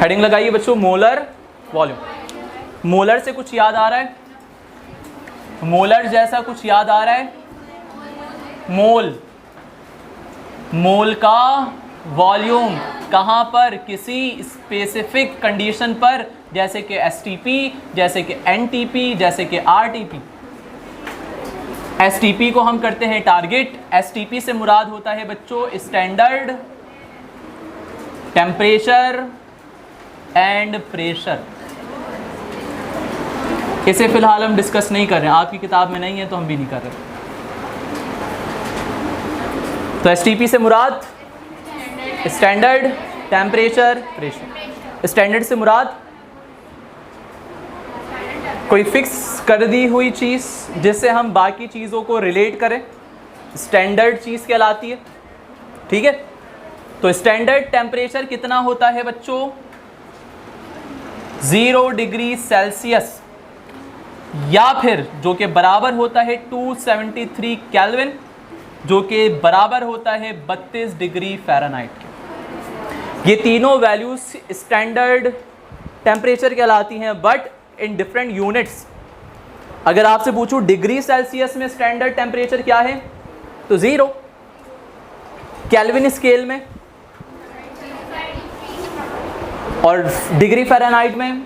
Heading लगाइए बच्चों, molar volume. Molar से कुछ याद आ रहा है? मोलर जैसा कुछ याद आ रहा है? मोल, मोल का वॉल्यूम कहाँ पर? किसी स्पेसिफिक कंडीशन पर, जैसे कि एसटीपी, जैसे कि एनटीपी, जैसे कि आरटीपी। एसटीपी को हम करते हैं टारगेट। एसटीपी से मुराद होता है बच्चों स्टैंडर्ड टेम्परेचर एंड प्रेशर। इसे फिलहाल हम डिस्कस नहीं कर रहे हैं, आपकी किताब में नहीं है तो हम भी नहीं कर रहे। तो एसटीपी से मुराद स्टैंडर्ड टेम्परेचर प्रेशर। स्टैंडर्ड से मुराद कोई फिक्स कर दी हुई चीज़ जिससे हम बाकी चीज़ों को रिलेट करें, स्टैंडर्ड चीज़ कहलाती है। ठीक है, तो स्टैंडर्ड टेम्परेचर कितना होता है बच्चों? 0 डिग्री सेल्सियस, या फिर जो कि बराबर होता है 273 केल्विन, जो कि बराबर होता है 32 डिग्री फ़ारेनहाइट के। ये तीनों वैल्यूज स्टैंडर्ड टेम्परेचर कहलाती हैं, बट इन डिफरेंट यूनिट्स। अगर आपसे पूछूं डिग्री सेल्सियस में स्टैंडर्ड टेम्परेचर क्या है, तो 0। केल्विन स्केल में और डिग्री फ़ारेनहाइट में,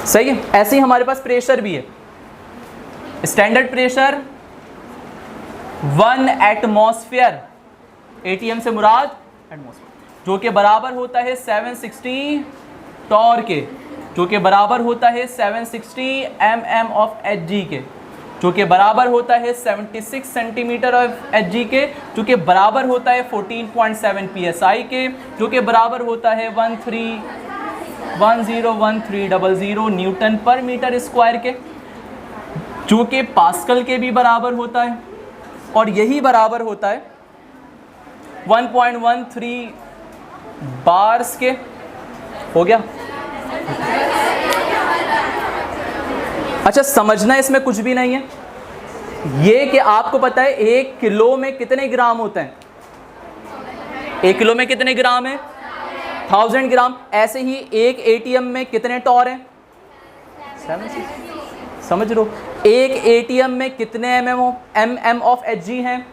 सही है। ऐसे ही हमारे पास प्रेशर भी है। स्टैंडर्ड प्रेशर 1 एटमॉस्फेयर, एटीएम से मुराद एटमॉस्फेयर, जो कि बराबर होता है 760 टॉर के, जो कि बराबर होता है 760 mm ऑफ Hg के, जो कि बराबर होता है 76 सेंटीमीटर ऑफ Hg के, जो कि बराबर होता है 14.7 psi के, जो कि बराबर होता है 101300 न्यूटन पर मीटर स्क्वायर के, जो कि पास्कल के भी बराबर होता है, और यही बराबर होता है 1.13 बार्स के। हो गया? अच्छा, समझना इसमें कुछ भी नहीं है ये कि आपको पता है 1 किलो में कितने ग्राम होते हैं? 1 किलो में कितने ग्राम है? 1000 ग्राम। ऐसे ही एक एटीएम में कितने टॉर हैं? 760। समझ लो, एक एटीएम में कितने एमएम ऑफ Hg हैं?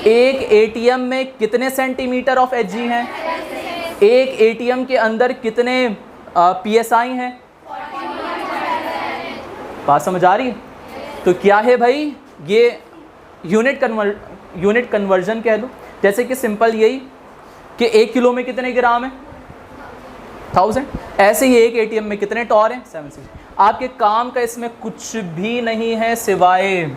एक एटीएम में कितने सेंटीमीटर ऑफ Hg हैं? एक एटीएम के अंदर कितने PSI हैं? बात समझ आ रही है? तो क्या है भाई, ये यूनिट कन्वर्जन कह लो। जैसे कि सिंपल यही कि 1 किलो में कितने ग्राम है? 1000। ऐसे ही एक एटीएम में कितने टॉर हैं? 760। आपके काम का इसमें कुछ भी नहीं है सिवाय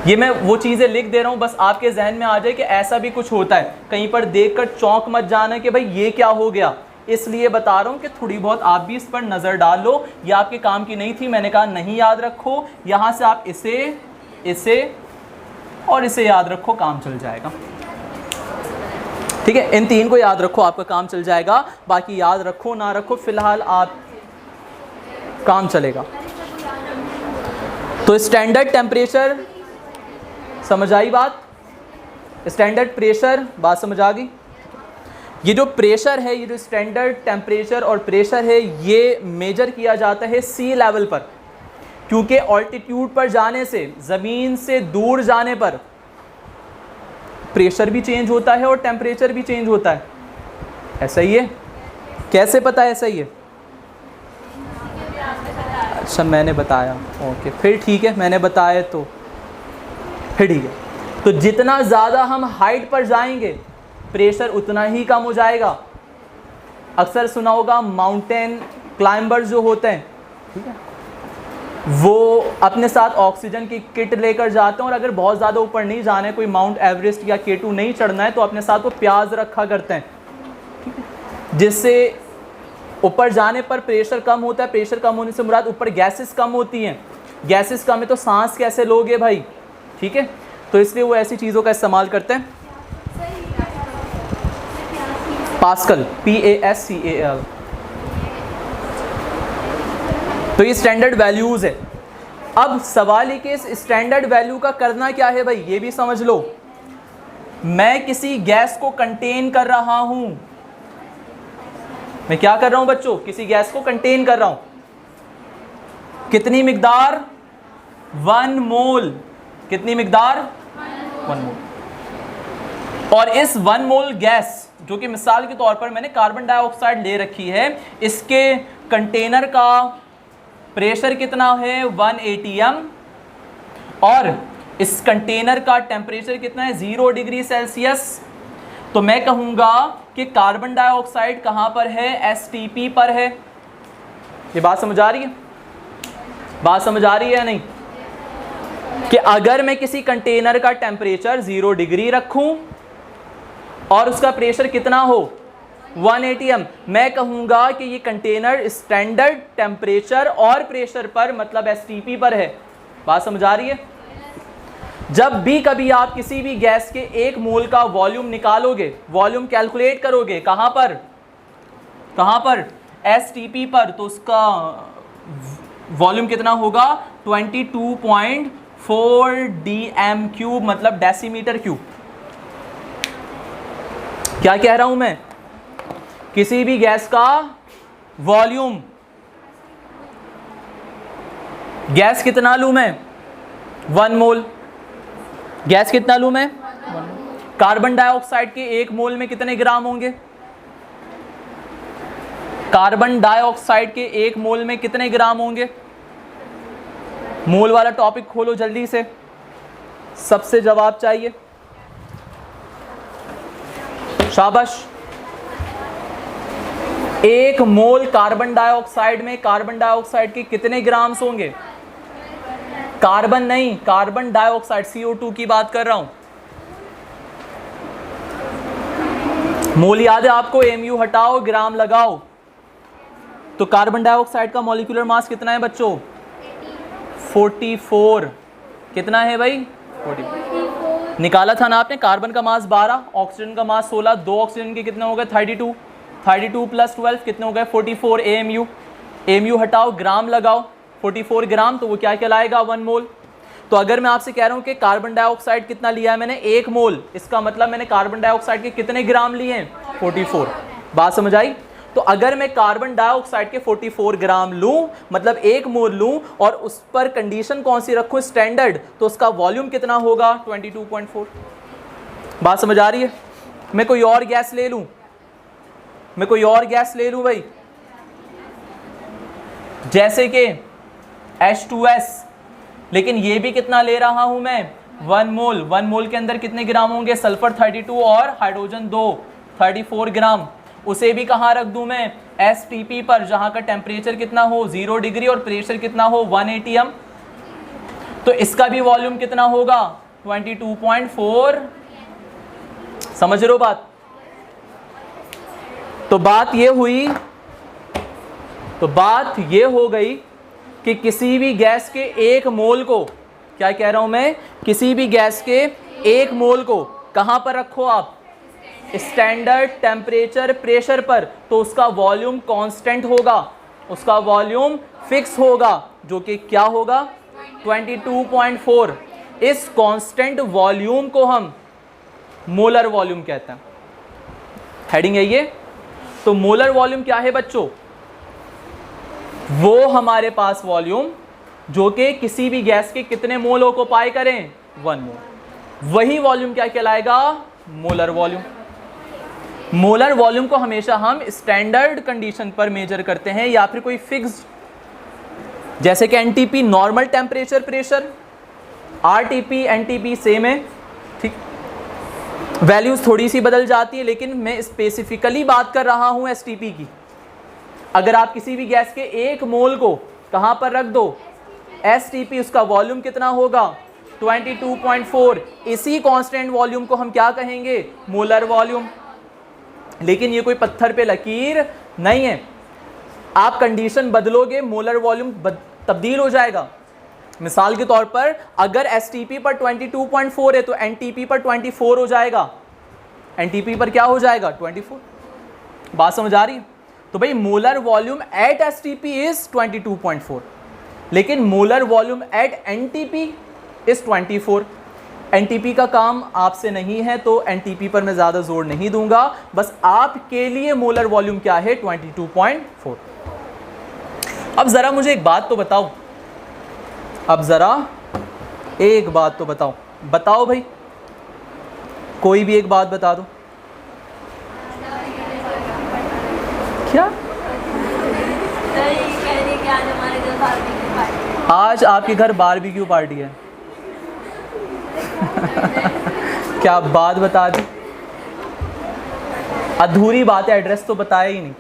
ये मैं वो चीज़ें लिख दे रहा हूँ, बस आपके जहन में आ जाए कि ऐसा भी कुछ होता है। कहीं पर देखकर चौंक मत जाना कि भाई ये क्या हो गया। इसलिए बता रहा हूँ कि थोड़ी बहुत आप भी इस पर नज़र डाल लो। ये आपके काम की नहीं थी, मैंने कहा नहीं याद रखो, यहाँ से आप इसे और इसे याद रखो, काम चल जाएगा। ठीक है, इन 3 को याद रखो, आपका काम चल जाएगा। बाकी याद रखो ना रखो, फिलहाल आप काम चलेगा। तो स्टैंडर्ड टेम्परेचर समझ आई बात? स्टैंडर्ड प्रेशर बात समझ आ गई? ये जो प्रेशर है, ये जो स्टैंडर्ड टेम्परेचर और प्रेशर है, ये मेजर किया जाता है सी लेवल पर, क्योंकि ऑल्टीट्यूड पर जाने से, ज़मीन से दूर जाने पर प्रेशर भी चेंज होता है और टेम्परेचर भी चेंज होता है। ऐसा ही है? कैसे पता है ऐसा ही है? अच्छा, मैंने बताया, ओके फिर ठीक है, मैंने बताया तो फिर ठीक है। तो जितना ज़्यादा हम हाइट पर जाएंगे प्रेशर उतना ही कम हो जाएगा। अक्सर सुना होगा माउंटेन क्लाइंबर्स जो होते हैं, ठीक है, वो अपने साथ ऑक्सीजन की किट लेकर जाते हैं, और अगर बहुत ज़्यादा ऊपर नहीं जाना है, कोई माउंट एवरेस्ट या K2 नहीं चढ़ना है, तो अपने साथ वो प्याज रखा करते हैं, ठीक है, जिससे ऊपर जाने पर प्रेशर कम होता है। प्रेशर कम होने से मुराद ऊपर गैसेस कम होती हैं। गैसेस कम है तो सांस कैसे लोगे भाई? ठीक है, तो इसलिए वो ऐसी चीज़ों का इस्तेमाल करते हैं। Pascal, PASCAL। तो ये स्टैंडर्ड वैल्यूज़ है। अब सवाल ही कि इस स्टैंडर्ड वैल्यू का करना क्या है भाई, ये भी समझ लो। मैं किसी गैस को कंटेन कर रहा हूं, मैं क्या कर रहा हूं बच्चों, किसी गैस को कंटेन कर रहा हूं। कितनी मिकदार, 1 मोल। कितनी मिकदार, 1 मोल। और इस 1 मोल गैस, जो कि मिसाल के तौर पर मैंने कार्बन डाइऑक्साइड ले रखी है, इसके कंटेनर का प्रेशर कितना है, 1 atm, और इस कंटेनर का टेम्परेचर कितना है, 0 डिग्री सेल्सियस। तो मैं कहूंगा कि कार्बन डाइऑक्साइड कहां पर है, STP पर है। ये बात समझ आ रही है, बात समझ आ रही है या नहीं, कि अगर मैं किसी कंटेनर का टेम्परेचर 0 डिग्री रखूं और उसका प्रेशर कितना हो, 1 atm, मैं कहूंगा कि ये कंटेनर स्टैंडर्ड टेम्परेचर और प्रेशर पर, मतलब STP पर है। बात समझ आ रही है। जब भी कभी आप किसी भी गैस के 1 मोल का वॉल्यूम निकालोगे, वॉल्यूम कैलकुलेट करोगे, कहां पर, कहां पर, STP पर, तो उसका वॉल्यूम कितना होगा, 22.4 dm क्यूब, मतलब डेसीमीटर क्यूब। क्या कह रहा हूं मैं, किसी भी गैस का वॉल्यूम, गैस कितना लूं मैं, 1 मोल। गैस कितना लूं मैं, कार्बन डाइऑक्साइड के 1 मोल में कितने ग्राम होंगे, कार्बन डाइऑक्साइड के 1 मोल में कितने ग्राम होंगे। मोल वाला टॉपिक खोलो जल्दी से, सबसे जवाब चाहिए, शाबाश। 1 मोल कार्बन डाइऑक्साइड में कार्बन डाइऑक्साइड के कितने ग्राम्स होंगे, कार्बन नहीं, कार्बन डाइऑक्साइड, CO2 की बात कर रहा हूं। मोल याद है आपको, MU हटाओ, ग्राम लगाओ। तो कार्बन डाइऑक्साइड का मॉलिक्यूलर मास कितना है बच्चों, 44। कितना है भाई, 44। निकाला था ना आपने, कार्बन का मास 12, ऑक्सीजन का मास 16, 2 ऑक्सीजन के कितने हो गए, 32, 32 + 12 कितने हो गए, 44 AMU। AMU हटाओ, ग्राम लगाओ, 44 ग्राम, तो वो क्या कहलाएगा, 1 मोल। तो अगर मैं आपसे कह रहा हूं कि कार्बन डाइऑक्साइड कितना लिया है मैंने, 1 मोल, इसका मतलब मैंने कार्बन डाइऑक्साइड के कितने ग्राम लिए हैं, 44। बात समझ आई। तो अगर मैं कार्बन डाइऑक्साइड के 44 ग्राम लूं, मतलब 1 मोल लूं, और उस पर कंडीशन कौन सी रखूं, स्टैंडर्ड, तो उसका वॉल्यूम कितना होगा, 22.4। बात समझ आ रही है। मैं कोई और गैस ले लूं, मैं कोई और गैस ले लूं भाई, जैसे कि H2S, लेकिन ये भी कितना ले रहा हूं मैं, 1 मोल। 1 मोल के अंदर कितने ग्राम होंगे, सल्फर 32 और हाइड्रोजन 2, 34 ग्राम। उसे भी कहाँ रख दूं मैं, STP पर, जहां का टेम्परेचर कितना हो, 0 डिग्री, और प्रेशर कितना हो, 1 atm। तो इसका भी वॉल्यूम कितना होगा, 22.4। समझ रहे हो बात। तो बात ये हुई, तो बात ये हो गई कि किसी भी गैस के 1 मोल को, क्या कह रहा हूं मैं, किसी भी गैस के 1 मोल को कहां पर रखो आप, स्टैंडर्ड टेम्परेचर प्रेशर पर, तो उसका वॉल्यूम कांस्टेंट होगा, उसका वॉल्यूम फिक्स होगा, जो कि क्या होगा, 22.4। इस कांस्टेंट वॉल्यूम को हम मोलर वॉल्यूम कहते हैं। हेडिंग है ये। तो मोलर वॉल्यूम क्या है बच्चों, वो हमारे पास वॉल्यूम जो कि किसी भी गैस के कितने मोल ऑक्युपाई करें, 1 मोल, वही वॉल्यूम क्या कहलाएगा, मोलर वॉल्यूम। मोलर वॉल्यूम को हमेशा हम स्टैंडर्ड कंडीशन पर मेजर करते हैं, या फिर कोई फिक्स्ड, जैसे कि NTP normal temperature pressure, RTP NTP same है, ठीक, वैल्यूज थोड़ी सी बदल जाती है, लेकिन मैं स्पेसिफिकली बात कर रहा हूं STP की। अगर आप किसी भी गैस के 1 मोल को कहां पर रख दो, STP, उसका वॉल्यूम कितना होगा, 22.4। इसी कांस्टेंट वॉल्यूम को हम क्या कहेंगे, मोलर वॉल्यूम। लेकिन ये कोई पत्थर पे लकीर नहीं है, आप कंडीशन बदलोगे मोलर वॉल्यूम तब्दील हो जाएगा। मिसाल के तौर पर अगर STP पर 22.4 है तो NTP पर 24 हो जाएगा, NTP पर क्या हो जाएगा, 24। बात समझ आ रही है। तो भाई molar volume at STP is 22.4, लेकिन molar volume at NTP is 24। NTP का काम आपसे नहीं है तो एनटीपी पर मैं ज़्यादा जोर नहीं दूंगा, बस आपके लिए मोलर वॉल्यूम क्या है 22.4। अब ज़रा मुझे एक बात तो बताओ, अब ज़रा एक बात तो बताओ, बताओ भाई, कोई भी एक बात बता दो। क्या आज आपके घर बारबेक्यू पार्टी है? क्या बात बता दी, अधूरी बात है, एड्रेस तो बताया ही नहीं।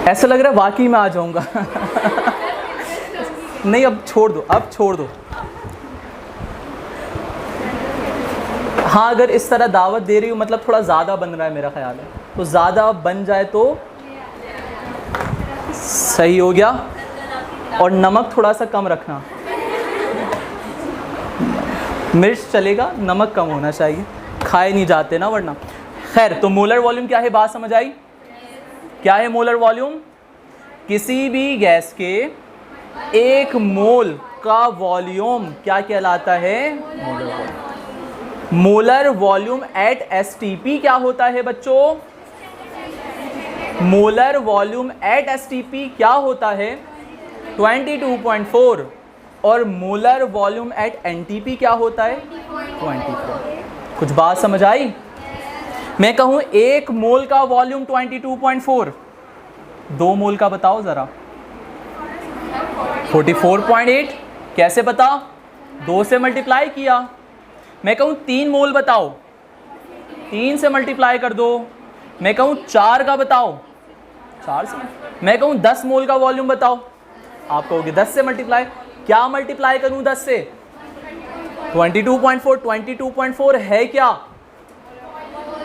ऐसा लग रहा है वाकई में आ जाऊंगा। नहीं अब छोड़ दो, अब छोड़ दो। हाँ अगर इस तरह दावत दे रही हूँ मतलब थोड़ा ज़्यादा बन रहा है मेरा ख्याल है, तो ज़्यादा बन जाए तो सही हो गया। और नमक थोड़ा सा कम रखना, मिर्च चलेगा, नमक कम होना चाहिए, खाए नहीं जाते ना वरना। खैर, तो मोलर वॉल्यूम क्या है, बात समझ आई? क्या है मोलर वॉल्यूम? किसी भी गैस के एक मोल का वॉल्यूम क्या कहलाता है? Molar volume. Molar volume at STP क्या होता है बच्चों? मोलर वॉल्यूम एट एसटीपी क्या होता है? 22.4। और मोलर वॉल्यूम एट एनटीपी क्या होता है? 24। कुछ बात समझ आई? मैं कहूँ एक मोल का वॉल्यूम 22.4, 2 मोल का बताओ ज़रा। 44.8। कैसे पता? 2 से मल्टीप्लाई किया। मैं कहूँ 3 मोल बताओ, 3 से मल्टीप्लाई कर दो। मैं कहूँ 4 का बताओ, 4 से। मैं कहूँ 10 मोल का वॉल्यूम बताओ, आप कहोगे 10 से मल्टीप्लाई। क्या मल्टीप्लाई करूँ 10 से? 22.4। 22.4 है क्या?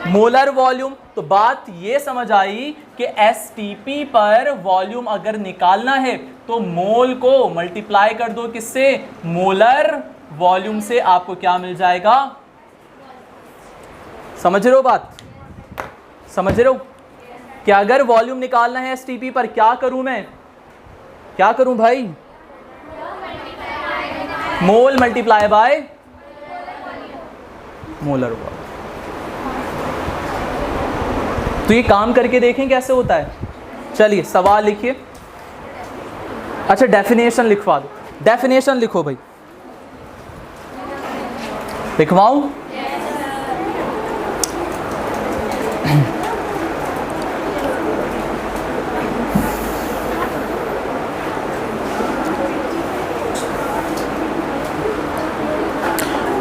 Molar volume. तो बात ये समझ आई कि एसटीपी पर वॉल्यूम अगर निकालना है तो मोल को मल्टीप्लाई कर दो किससे? मोलर वॉल्यूम से। आपको क्या मिल जाएगा? समझ रहे हो बात? समझ रहे हो कि अगर वॉल्यूम निकालना है एसटीपी पर क्या करूं मैं? क्या करूं भाई? मोल मल्टीप्लाई बाय मोलर वॉल्यूम। तो ये काम करके देखें कैसे होता है। चलिए सवाल लिखिए। अच्छा डेफिनेशन लिखवा दो, डेफिनेशन लिखो भाई। लिखवाऊं?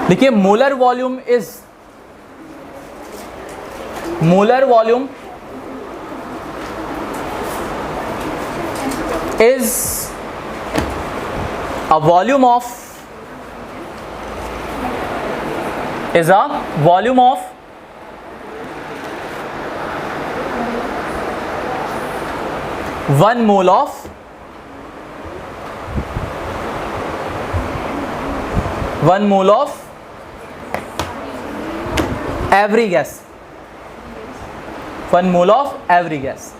देखिए molar volume is, molar volume is a volume of is a volume of one mole of every gas, 1 mole of every gas।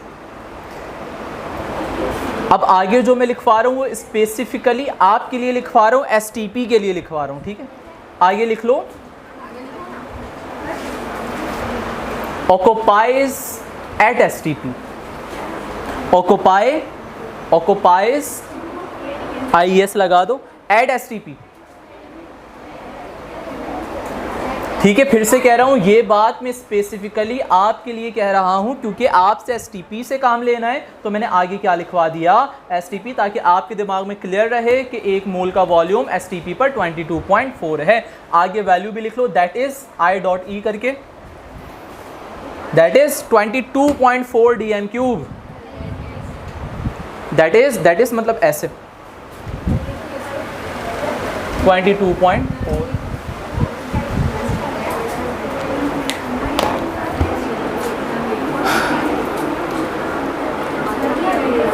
अब आगे जो मैं लिखवा रहा हूँ वो स्पेसिफिकली आपके लिए लिखवा रहा हूँ, एसटीपी के लिए लिखवा रहा हूँ, ठीक है? आगे लिख लो। ऑक्युपाइज एट एसटीपी, ऑक्युपाइज आईएस लगा दो, एट एसटीपी। ठीक है, फिर से कह रहा हूं ये बात मैं स्पेसिफिकली आपके लिए कह रहा हूं क्योंकि आपसे एसटीपी से काम लेना है, तो मैंने आगे क्या लिखवा दिया? एसटीपी, ताकि आपके दिमाग में क्लियर रहे कि 1 मोल का वॉल्यूम एसटीपी पर 22.4 है। आगे वैल्यू भी लिख लो, that is I dot E करके, that is 22.4 DM cube. That is मतलब ऐसे 22.4